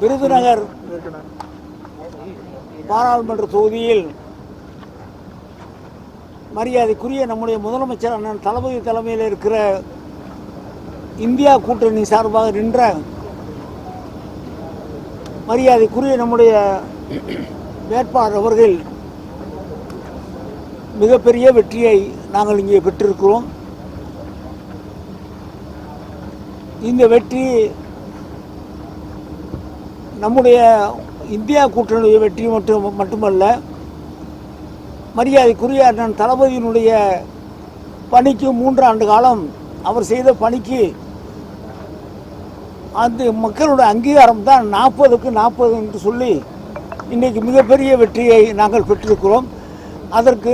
விருதுநகர் பாராளுமன்ற தொகுதியில் மரியாதைக்குரிய நம்முடைய முதலமைச்சர் அண்ணன் தளபதி தலைமையில் இருக்கிற இந்தியா கூட்டணி சார்பாக நின்ற மரியாதைக்குரிய நம்முடைய வேட்பாளர் அவர்கள் மிகப்பெரிய வெற்றியை நாங்கள் இங்கே பெற்றிருக்கிறோம். இந்த வெற்றி நம்முடைய இந்தியா கூட்டணி வெற்றி மட்டுமல்ல, மரியாதைக்குரிய அண்ணன் தளபதியினுடைய பணிக்கு 3 ஆண்டு காலம் அவர் செய்த பணிக்கு அந்த மக்களுடைய அங்கீகாரம் தான் 40க்கு 40 என்று சொல்லி இன்றைக்கு மிகப்பெரிய வெற்றியை நாங்கள் பெற்றிருக்கிறோம். அதற்கு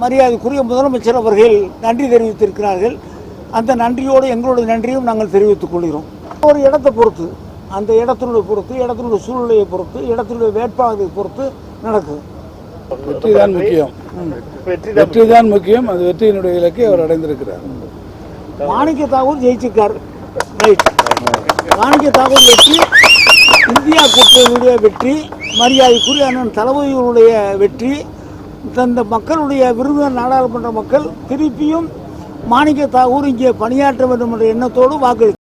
மரியாதைக்குரிய முதலமைச்சர் அவர்கள் நன்றி தெரிவித்திருக்கிறார்கள். அந்த நன்றியோடு எங்களுடைய நன்றியும் நாங்கள் தெரிவித்துக் கொள்கிறோம். ஒரு இடத்தை பொறுத்து, அந்த இடத்தினுடைய பொறுத்து, இடத்தினுடைய சூழ்நிலையை பொறுத்து, இடத்தினுடைய வேட்பாளரை பொறுத்து நடக்குது. வெற்றி தான் முக்கியம். வெற்றி தான் முக்கியம். அது வெற்றியினுடைய இலக்கை அவர் அடைந்திருக்கிறார். மாணிக்க தாகூர் ஜெயிச்சிருக்கார். ரைட். மாணிக்க தாகூர் வெற்றி, இந்தியா கூட்டணியுடைய வெற்றி, மரியாதைக்குரிய அண்ணன் தளபதியினுடைய வெற்றி, இந்த மக்களுடைய விருதுநகர் நாடாளுமன்ற மக்கள் திருப்பியும் மாணிக்க தாகூர் இங்கே பணியாற்ற வேண்டும் என்ற எண்ணத்தோடு வாக்களித்தார்.